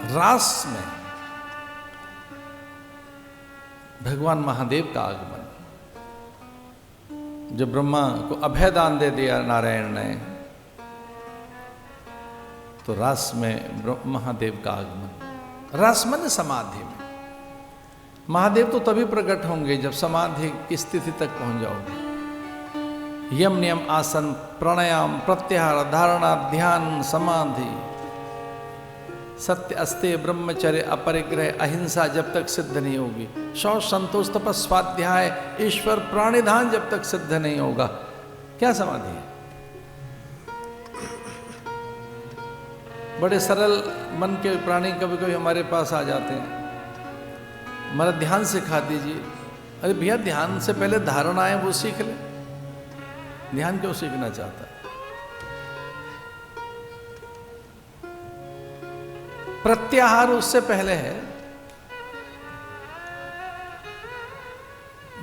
रास में भगवान महादेव का आगमन, जब ब्रह्मा को अभय दान दे दिया नारायण ने, तो रास में महादेव का आगमन। रास मन समाधि में। महादेव तो तभी प्रकट होंगे जब समाधि की स्थिति तक पहुंच जाओगे। यम नियम आसन प्राणायाम प्रत्याहार धारणा ध्यान समाधि सत्य अस्तेय ब्रह्मचर्य अपरिग्रह अहिंसा जब तक सिद्ध नहीं होगी, शौच संतोष तपस स्वाध्याय ईश्वर प्राणिधान जब तक सिद्ध नहीं होगा, क्या समाधि है? बड़े सरल मन के प्राणी कभी कभी हमारे पास आ जाते हैं, हमारा ध्यान सिखा दीजिए। अरे भैया, ध्यान से पहले धारणा है वो सीख ले। ध्यान क्यों सीखना चाहता है? प्रत्याहार उससे पहले है।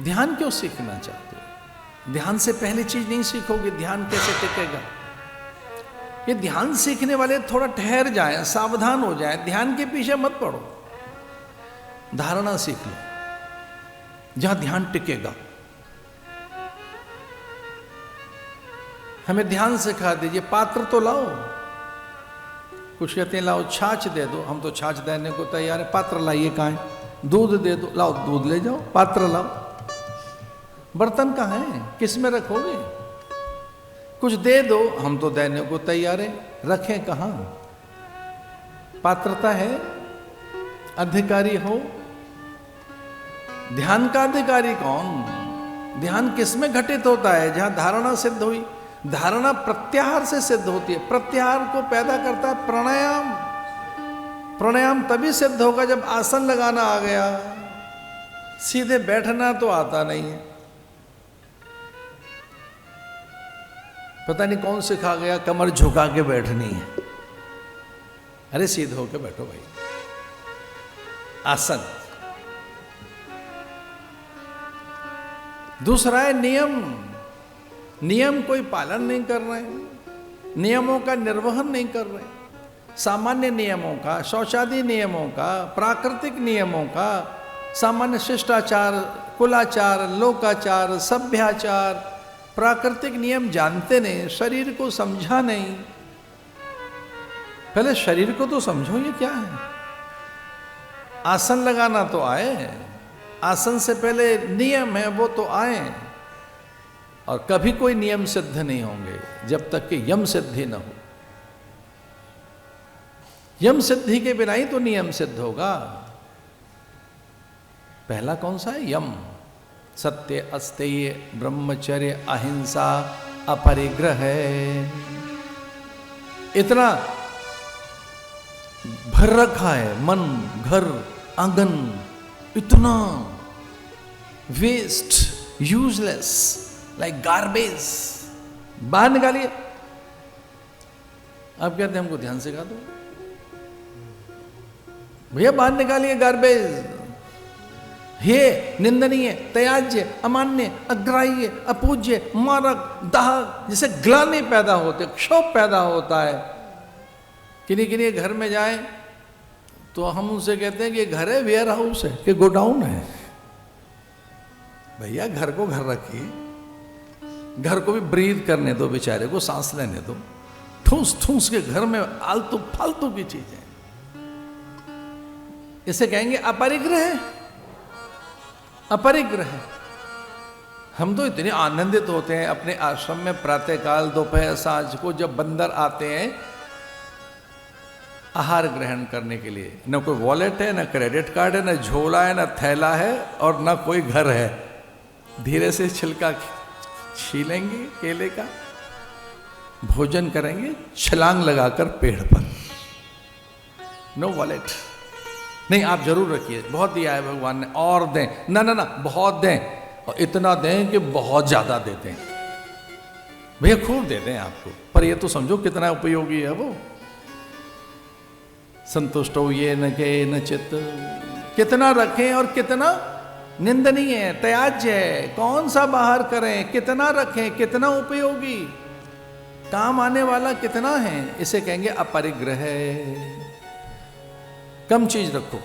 ध्यान क्यों सीखना चाहते हो? ध्यान से पहले चीज नहीं सीखोगे, ध्यान कैसे टिकेगा? ये ध्यान सीखने वाले थोड़ा ठहर जाएं, सावधान हो जाएं, ध्यान के पीछे मत पड़ो, धारणा सीख लो जहां ध्यान टिकेगा। हमें ध्यान सिखा दीजिए। पात्र तो लाओ। कुछ कहते हैं लाओ छाछ दे दो, हम तो छाछ देने को तैयार है। पात्र लाइए, कहाँ है? दूध दे दो, लाओ दूध ले जाओ। पात्र लाओ। बर्तन कहाँ है? किस में रखोगे? कुछ दे दो, हम तो देने को तैयार है, रखें कहाँ? पात्रता है, अधिकारी हो। ध्यान का अधिकारी कौन? ध्यान किस में घटित होता है? जहां धारणा सिद्ध हुई। धारणा प्रत्याहार से सिद्ध होती है। प्रत्याहार को पैदा करता है प्राणायाम। प्राणायाम तभी सिद्ध होगा जब आसन लगाना आ गया। सीधे बैठना तो आता नहीं है। पता नहीं कौन सिखा गया कमर झुका के बैठनी है। अरे सीधे होके बैठो भाई। आसन। दूसरा है नियम। नियम कोई पालन नहीं कर रहे, नियमों का निर्वहन नहीं कर रहे। सामान्य नियमों का, शौचादि नियमों का, प्राकृतिक नियमों का, सामान्य शिष्टाचार, कुलाचार, लोकाचार, सभ्याचार, प्राकृतिक नियम जानते नहीं, शरीर को समझा नहीं। पहले शरीर को तो समझो ये क्या है। आसन लगाना तो आए, आसन से पहले नियम है वो तो आए। और कभी कोई नियम सिद्ध नहीं होंगे जब तक कि यम सिद्धि न हो। यम सिद्धि के बिना ही तो नियम सिद्ध होगा। पहला कौन सा है? यम। सत्य अस्तेय ब्रह्मचर्य अहिंसा अपरिग्रह है। इतना भर रखा है मन, घर, आंगन, इतना वेस्ट, यूजलेस, लाइक गार्बेज। बाहर निकालिए। आप कहते हैं हमको ध्यान सिखा दो। भैया बाहर निकालिए गार्बेज। ये निंदनीय, त्याज्य, अमान्य, अग्राह्य, अपूज्य, मारक, दाहक, जिसे ग्लानि पैदा होते, क्षोभ पैदा होता है। किन्हीं किन्हीं घर में जाएं तो हम उनसे कहते हैं कि घर है, वेयर हाउस है कि गोडाउन है। भैया घर को घर रखिए, घर को भी ब्रीथ करने दो, बेचारे को सांस लेने दो। ठूस ठूस के घर में आलतू फालतू की चीजें, इसे कहेंगे अपरिग्रह। अपरिग्रह। हम तो इतने आनंदित होते हैं अपने आश्रम में प्रातःकाल, दोपहर, सांझ को जब बंदर आते हैं आहार ग्रहण करने के लिए। न कोई वॉलेट है, न क्रेडिट कार्ड है, न झोला है, न थैला है, और न कोई घर है। धीरे से छिलका छीलेंगे केले का, भोजन करेंगे छलांग लगाकर पेड़ पर। No wallet. नहीं, आप जरूर रखिए, बहुत दिया है भगवान ने, और दें। ना ना ना, बहुत दें, और इतना दें कि बहुत ज्यादा देते हैं। भैया खूब देते हैं आपको, पर ये तो समझो कितना उपयोगी है वो। संतुष्ट हो ये न के न चित। कितना रखें और कितना निंदनीय है, त्याज्य है, कौन सा बाहर करें, कितना रखें, कितना उपयोगी, काम आने वाला कितना है, इसे कहेंगे अपरिग्रह। कम चीज रखो।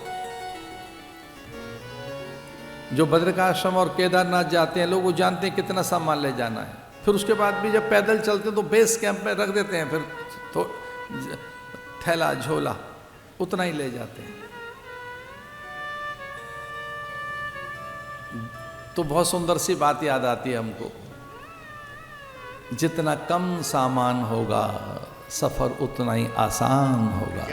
जो बद्रिकाश्रम और केदारनाथ जाते हैं लोग, वो जानते हैं कितना सामान ले जाना है। फिर उसके बाद भी जब पैदल चलते हैं तो बेस कैंप में रख देते हैं, फिर तो थैला झोला उतना ही ले जाते हैं। तो बहुत सुंदर सी बात याद आती है हमको, जितना कम सामान होगा सफर उतना ही आसान होगा।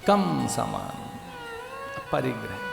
कम सामान, परिग्रह।